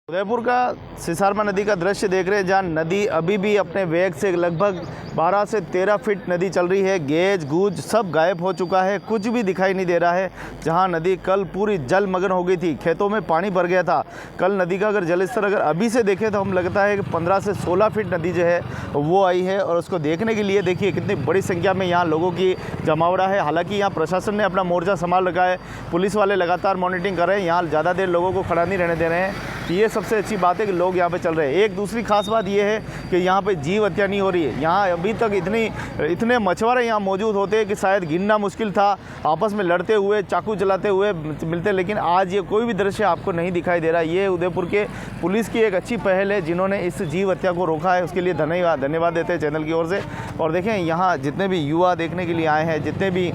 उदयपुर का सिसारमा नदी का दृश्य देख रहे हैं, जहाँ नदी अभी भी अपने वेग से लगभग 12 से 13 फीट नदी चल रही है। गेज गूज सब गायब हो चुका है, कुछ भी दिखाई नहीं दे रहा है। जहाँ नदी कल पूरी जलमग्न हो गई थी, खेतों में पानी भर गया था। कल नदी का अगर जलस्तर अगर अभी से देखें तो हम लगता है कि 15 से 16 फीट नदी जो है वो आई है। और उसको देखने के लिए देखिए कितनी बड़ी संख्या में यहाँ लोगों की जमावड़ा है। हालांकि यहाँ प्रशासन ने अपना मोर्चा संभाल रखा है, पुलिस वाले लगातार मॉनिटरिंग कर रहे हैं, यहाँ ज़्यादा देर लोगों को खड़ा नहीं रहने दे रहे हैं। ये सबसे अच्छी बात है कि लोग यहाँ पे चल रहे हैं। एक दूसरी खास बात ये है कि यहाँ पे जीव हत्या नहीं हो रही है। यहाँ अभी तक इतने मछुआरे यहाँ मौजूद होते कि शायद गिनना मुश्किल था, आपस में लड़ते हुए चाकू चलाते हुए मिलते, लेकिन आज ये कोई भी दृश्य आपको नहीं दिखाई दे रहा। ये उदयपुर के पुलिस की एक अच्छी पहल है, जिन्होंने इस जीव हत्या को रोका है, उसके लिए धन्यवाद देते हैं चैनल की ओर से। और देखें यहाँ जितने भी युवा देखने के लिए आए हैं, जितने भी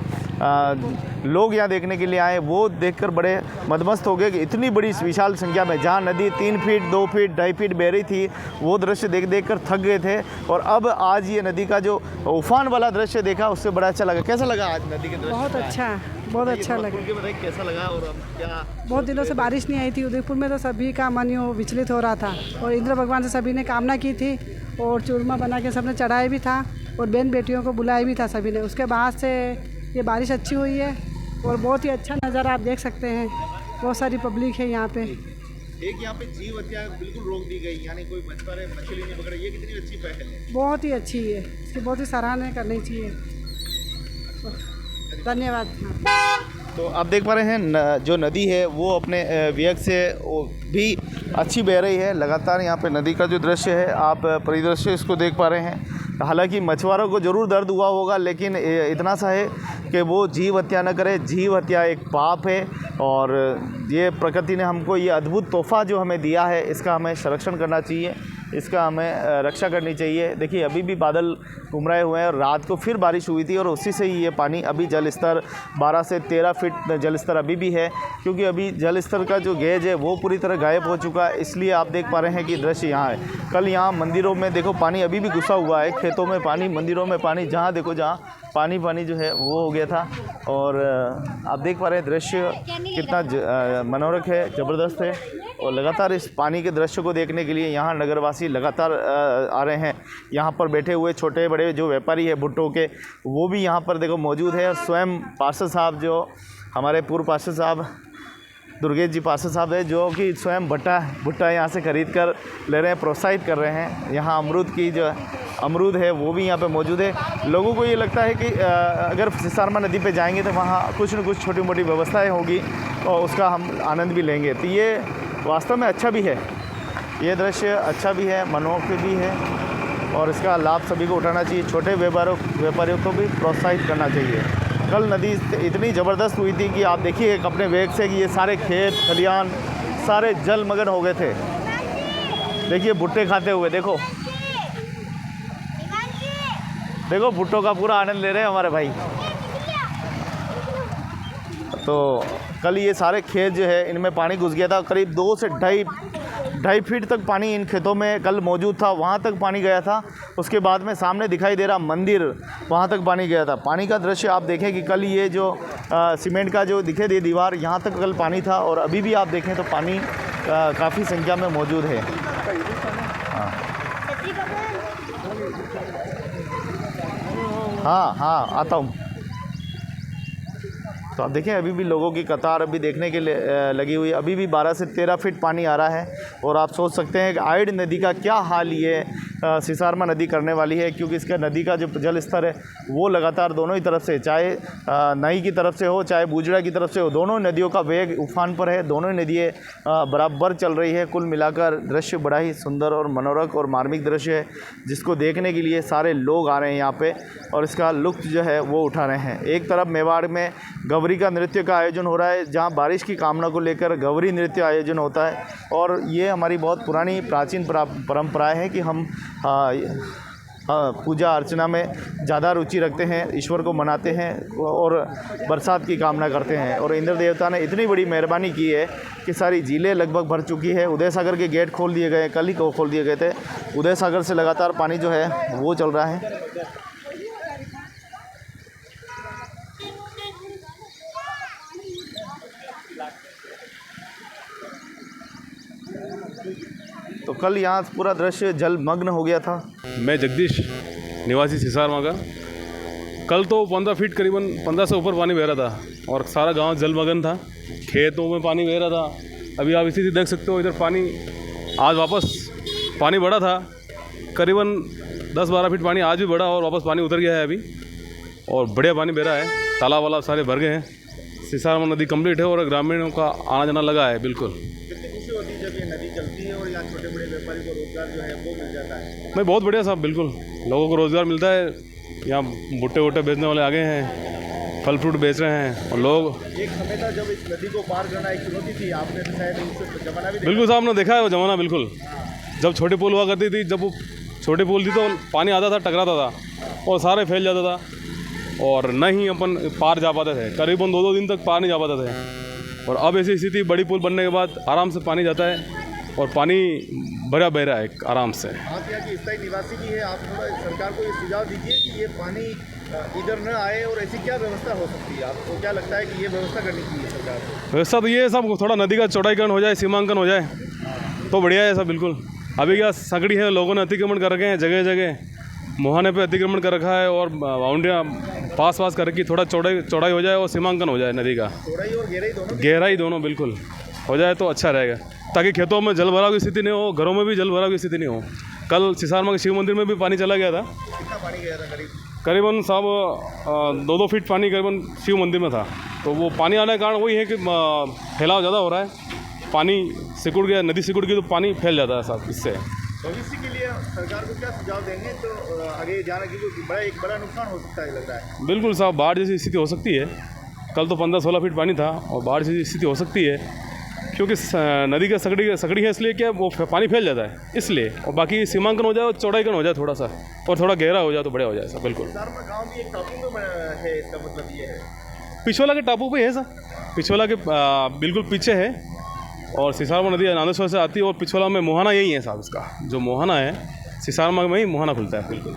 लोग यहाँ देखने के लिए आए, वो देखकर बड़े मदमस्त हो गए कि इतनी बड़ी विशाल संख्या में, जहाँ नदी 3 फीट 2 फीट 2.5 फीट बह रही थी, वो दृश्य देख कर थक गए थे। और अब आज ये नदी का जो उफान वाला दृश्य देखा, उससे बड़ा अच्छा लगा। कैसा लगा आज नदी के दृश्य? बहुत अच्छा लगा। कैसा लगा? और अब क्या, बहुत दिनों से बारिश नहीं आई थी उदयपुर में, तो सभी का मन यूँ विचलित हो रहा था। और इंद्र भगवान से सभी ने कामना की थी और चूरमा बना के सबने चढ़ाया भी था और बहन बेटियों को बुलाया भी था सभी ने। उसके बाद से ये बारिश अच्छी हुई है और बहुत ही अच्छा नज़ारा आप देख सकते हैं। बहुत सारी पब्लिक है यहाँ पे। एक यहाँ पे जीव हत्या बिल्कुल रोक दी गई, यानी कोई मछुआरे मछली नहीं पकड़े। ये कितनी अच्छी पहल है, बहुत ही अच्छी है, इसकी बहुत ही सराहना करनी चाहिए। धन्यवाद। तो आप देख पा रहे हैं जो नदी है वो अपने वेग से भी अच्छी बह रही है। लगातार यहाँ पे नदी का जो दृश्य है, आप परिदृश्य इसको देख पा रहे हैं। हालांकि मछुआरों को ज़रूर दर्द हुआ होगा, लेकिन इतना सा है कि वो जीव हत्या न करे। जीव हत्या एक पाप है और ये प्रकृति ने हमको ये अद्भुत तोहफ़ा जो हमें दिया है, इसका हमें संरक्षण करना चाहिए, इसका हमें रक्षा करनी चाहिए। देखिए अभी भी बादल घुमराए हुए हैं और रात को फिर बारिश हुई थी और उसी से ही ये पानी, अभी जल स्तर 12 से 13 फीट जल स्तर अभी भी है, क्योंकि अभी जल स्तर का जो गेज है वो पूरी तरह गायब हो चुका है। इसलिए आप देख पा रहे हैं कि दृश्य यहाँ है। कल यहाँ मंदिरों में देखो पानी अभी भी घुसा हुआ है, खेतों में पानी, मंदिरों में पानी, जहाँ देखो जहाँ पानी जो है वो हो गया था। और आप देख पा रहे हैं दृश्य कितना मनोरक है, ज़बरदस्त है। और लगातार इस पानी के दृश्य को देखने के लिए यहाँ नगरवासी लगातार आ रहे हैं। यहाँ पर बैठे हुए छोटे बड़े जो व्यापारी है भुट्टो के, वो भी यहाँ पर देखो मौजूद है। और स्वयं पार्षद साहब, जो हमारे पूर्व पार्षद साहब दुर्गेश जी पार्षद साहब है, जो कि स्वयं भुट्टा यहाँ से ख़रीद कर ले रहे हैं, प्रोत्साहित कर रहे हैं। यहाँ अमरूद है वो भी यहाँ पे मौजूद है। लोगों को ये लगता है कि अगर सिसारमा नदी पे जाएंगे तो वहाँ कुछ न कुछ छोटी मोटी व्यवस्थाएं होगी और उसका हम आनंद भी लेंगे। तो ये वास्तव में अच्छा भी है, ये दृश्य अच्छा भी है, मनोहर भी है और इसका लाभ सभी को उठाना चाहिए। छोटे व्यापारियों को भी प्रोत्साहित करना चाहिए। कल नदी इतनी ज़बरदस्त हुई थी कि आप देखिए अपने वेग से कि ये सारे खेत खलियान सारे जलमग्न हो गए थे। देखिए भुट्टे खाते हुए, देखो भुट्टो का पूरा आनंद ले रहे हैं हमारे भाई। तो कल ये सारे खेत जो है इनमें पानी घुस गया था। करीब 2 से 2.5 फीट तक पानी इन खेतों में कल मौजूद था, वहाँ तक पानी गया था। उसके बाद में सामने दिखाई दे रहा मंदिर, वहाँ तक पानी गया था। पानी का दृश्य आप देखें कि कल ये जो सीमेंट का जो दिखे दे दीवार, यहाँ तक कल पानी था और अभी भी आप देखें तो पानी काफ़ी संख्या में मौजूद है। हाँ आता हूँ। तो आप देखें अभी भी लोगों की कतार अभी देखने के लिए लगी हुई है। अभी भी 12 से 13 फीट पानी आ रहा है और आप सोच सकते हैं कि आइड नदी का क्या हाल ये सिसारमा नदी करने वाली है, क्योंकि इसका नदी का जो जल स्तर है वो लगातार दोनों ही तरफ से, चाहे नई की तरफ से हो चाहे बूजड़ा की तरफ से हो, दोनों नदियों का वेग उफान पर है, दोनों नदियाँ बराबर चल रही है। कुल मिलाकर दृश्य बड़ा ही सुंदर और मनोरक और मार्मिक दृश्य है, जिसको देखने के लिए सारे लोग आ रहे हैं यहाँ पे और इसका लुत्फ़ जो है वो उठा रहे हैं। एक तरफ मेवाड़ में गौरी का नृत्य का आयोजन हो रहा है, जहाँ बारिश की कामना को लेकर गौरी नृत्य आयोजन होता है। और ये हमारी बहुत पुरानी प्राचीन परंपरा है कि हम पूजा अर्चना में ज़्यादा रुचि रखते हैं, ईश्वर को मनाते हैं और बरसात की कामना करते हैं। और इंद्र देवता ने इतनी बड़ी मेहरबानी की है कि सारी झीलें लगभग भर चुकी है। उदय सागर के गेट खोल दिए गए, कल ही को खोल दिए गए थे। उदय सागर से लगातार पानी जो है वो चल रहा है। तो कल यहाँ पूरा दृश्य जलमग्न हो गया था। मैं जगदीश, निवासी सिसारमा का। कल तो 15 फीट करीबन 15 से ऊपर पानी बह रहा था और सारा गांव जलमग्न था, खेतों में पानी बह रहा था। अभी आप स्थिति देख सकते हो, इधर पानी आज वापस पानी बढ़ा था, करीबन 10-12 फीट पानी आज भी बढ़ा और वापस पानी उतर गया है अभी, और बढ़िया पानी बह रहा है। तालाब वाला सारे भर गए हैं। सिसारमा नदी कंप्लीट है और ग्रामीणों का आना जाना लगा है। बिल्कुल कितनी खुशी होती है जब ये नदी चलती है और यहाँ छोटे बड़े व्यापारी को रोजगार जो है वो मिल जाता है। नहीं, बहुत बढ़िया साहब, बिल्कुल लोगों को रोज़गार मिलता है। यहाँ भुट्टे वुट्टे बेचने वाले आ गए हैं, फल फ्रूट बेच रहे हैं और लोग। एक समय था जब इस नदी को पार करना एक चुनौती थी, आपने तो शायद उस जमाना भी बिल्कुल साहब ने देखा है वो ज़माना। बिल्कुल जब छोटे पुल हुआ करती थी, जब वो छोटे पुल थी तो पानी आता था, टकराता था और सारे फैल जाता था और न ही अपन पार जा पाते थे। करीबन 2-2 दिन तक पार नहीं जा पाते थे। और अब ऐसी स्थिति, बड़ी पुल बनने के बाद आराम से पानी जाता है और पानी भरा बह रहा है आराम से। आप यहाँ की स्थायी निवासी भी है, आप थोड़ा सरकार को ये सुझाव दीजिए कि ये पानी इधर न आए और ऐसी क्या व्यवस्था हो सकती है। आपको क्या लगता है कि ये व्यवस्था करनी चाहिए सरकार को? व्यवस्था तो ये है सब, थोड़ा नदी का चौड़ाईकरण हो जाए, सीमांकन हो जाए तो बढ़िया है सब। बिल्कुल अभी क्या सकड़ी है, लोगों ने अतिक्रमण कर रखे हैं जगह जगह, मुहाने पे अतिक्रमण कर रखा है और बाउंड्रियाँ पास कर रखी, थोड़ा चौड़ाई हो जाए और सीमांकन हो जाए नदी का। चौड़ाई और गहराई दोनों बिल्कुल हो जाए तो अच्छा रहेगा, ताकि खेतों में जल भराव की स्थिति नहीं हो, घरों में भी जल भराव की स्थिति नहीं हो। कल सिसारमा के शिव मंदिर में भी पानी चला गया था। कितना पानी गया था? करीबन साहब 2-2 फीट पानी करीबन शिव मंदिर में था। तो वो पानी आने का कारण वही है कि फैलाव ज़्यादा हो रहा है, पानी सिकुड़ गया, नदी सिकुड़ गई तो पानी फैल जाता है साहब। इससे भविष्य के लिए सरकार को क्या सुझाव देंगे तो आगे जाने की एक बड़ा नुकसान हो सकता है लग रहा है? बिल्कुल साहब, बाढ़ जैसी स्थिति हो सकती है। कल तो 15-16 फीट पानी था और बाढ़ जैसी स्थिति हो सकती है, क्योंकि नदी का सकड़ी है, इसलिए क्या वो पानी फैल जाता है इसलिए। और बाकी सीमांकन हो जाए और चौड़ाईकरण हो जाए थोड़ा सा, और थोड़ा गहरा हो जाए तो बढ़िया हो जाए सर। बिल्कुल गाँव भी एक टापू में है, इसका मतलब ये है? पिछवाला के टापू पे है सर, पिछवाला के बिल्कुल पीछे है और सिसारमा नदी नादेश्वर से आती है और पिछवाला में मुहाना यही है साहब। इसका जो मुहाना है सिसारमा में ही मुहाना खुलता है। बिल्कुल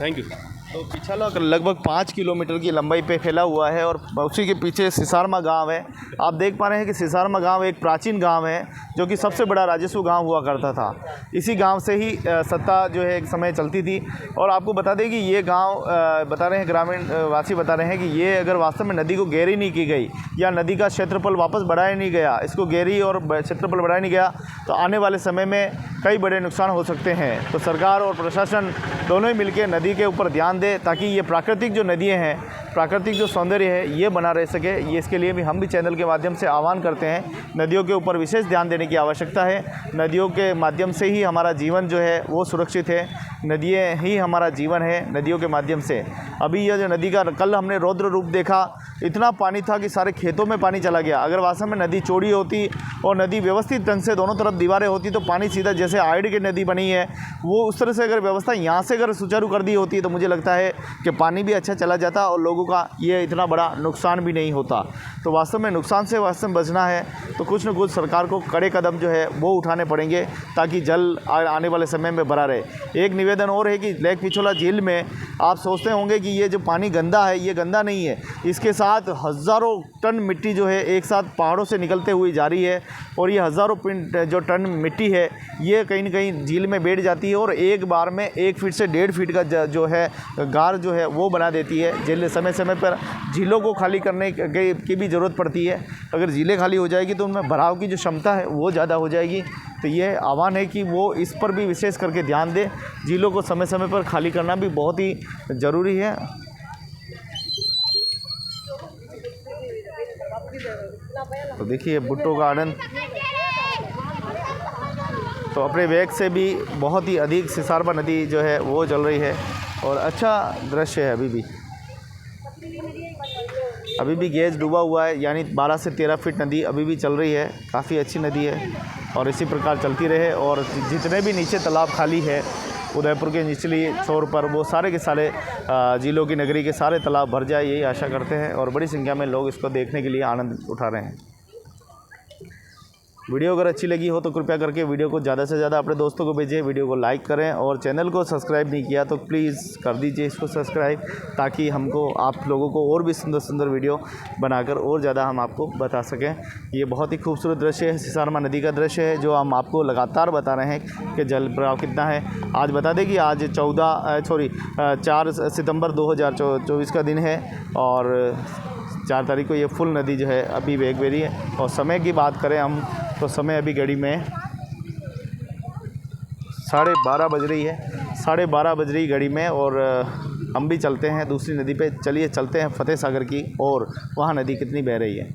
थैंक यू। तो पिछला लगभग 5 किलोमीटर की लंबाई पे फैला हुआ है और उसी के पीछे सिसारमा गांव है। आप देख पा रहे हैं कि सिसारमा गांव एक प्राचीन गांव है जो कि सबसे बड़ा राजस्व गांव हुआ करता था। इसी गांव से ही सत्ता जो है एक समय चलती थी। और आपको बता दें कि ये गांव बता रहे हैं, ग्रामीण वासी बता रहे हैं कि ये अगर वास्तव में नदी को गहरी नहीं की गई या नदी का क्षेत्रफल वापस बढ़ाया नहीं गया, इसको गहरी और क्षेत्रफल बढ़ाया नहीं गया, तो आने वाले समय में कई बड़े नुकसान हो सकते हैं। तो सरकार और प्रशासन दोनों ही मिलकर नदी के ऊपर ध्यान दे, ताकि ये प्राकृतिक जो नदियाँ हैं, प्राकृतिक जो सौंदर्य है, ये बना रह सके। ये इसके लिए भी हम भी चैनल के माध्यम से आह्वान करते हैं, नदियों के ऊपर विशेष ध्यान देने की आवश्यकता है। नदियों के माध्यम से ही हमारा जीवन जो है वो सुरक्षित है, नदियाँ ही हमारा जीवन है, नदियों के माध्यम से। अभी यह जो नदी का कल हमने रौद्र रूप देखा, इतना पानी था कि सारे खेतों में पानी चला गया। अगर वास्तव में नदी चौड़ी होती और नदी व्यवस्थित ढंग से दोनों तरफ दीवारें होती तो पानी सीधा, जैसे आइड की नदी बनी है वो उस तरह से अगर व्यवस्था यहाँ से अगर सुचारू कर दी होती तो मुझे लगता है कि पानी भी अच्छा चला जाता और लोगों का ये इतना बड़ा नुकसान भी नहीं होता। तो वास्तव में नुकसान से वास्तव में बचना है तो कुछ न कुछ सरकार को कड़े कदम जो है वो उठाने पड़ेंगे, ताकि जल आने वाले समय में भरा रहे। एक निवेदन और है कि लेक पिछोला झील में आप सोचते होंगे कि ये जो पानी गंदा है, ये गंदा नहीं है। इसके साथ हज़ारों टन मिट्टी जो है एक साथ पहाड़ों से निकलते हुई जा रही है और ये हज़ारों जो टन मिट्टी है ये कहीं न कहीं झील में बैठ जाती है और एक बार में 1 फीट से 1.5 फीट का जो है गार जो है वो बना देती है। झील समय समय पर झीलों को खाली करने की भी ज़रूरत पड़ती है। अगर झीलें खाली हो जाएगी तो उनमें भराव की जो क्षमता है वो ज़्यादा हो जाएगी। तो ये आह्वान है कि वो इस पर भी विशेष करके ध्यान दें। झीलों को समय समय पर खाली करना भी बहुत ही ज़रूरी है। तो देखिए भुट्टो गार्डन तो अपने वेग से भी बहुत ही अधिक सिसारमा नदी जो है वो चल रही है और अच्छा दृश्य है। अभी भी गेज डूबा हुआ है, यानी 12 से 13 फीट नदी अभी भी चल रही है। काफ़ी अच्छी नदी है और इसी प्रकार चलती रहे और जितने भी नीचे तालाब खाली है उदयपुर के निचली छोर पर, वो सारे के सारे झीलों की नगरी के सारे तालाब भर जाए, यही आशा करते हैं और बड़ी संख्या में लोग इसको देखने के लिए आनंद उठा रहे हैं। वीडियो अगर अच्छी लगी हो तो कृपया करके वीडियो को ज़्यादा से ज़्यादा अपने दोस्तों को भेजें, वीडियो को लाइक करें और चैनल को सब्सक्राइब नहीं किया तो प्लीज़ कर दीजिए इसको सब्सक्राइब, ताकि हमको आप लोगों को और भी सुंदर सुंदर वीडियो बनाकर और ज़्यादा हम आपको बता सकें। ये बहुत ही खूबसूरत दृश्य है, सिसारमा नदी का दृश्य है जो हम आपको लगातार बता रहे हैं कि जल भराव कितना है। आज बता दें कि आज 4 सितंबर 2024 का दिन है और 4 तारीख को ये फुल नदी जो है अभी बह रही है। और समय की बात करें हम तो समय अभी घड़ी में 12:30 बज रही है, 12:30 बज रही घड़ी में। और हम भी चलते हैं दूसरी नदी पे। चलिए चलते हैं फतेह सागर की और वहाँ नदी कितनी बह रही है।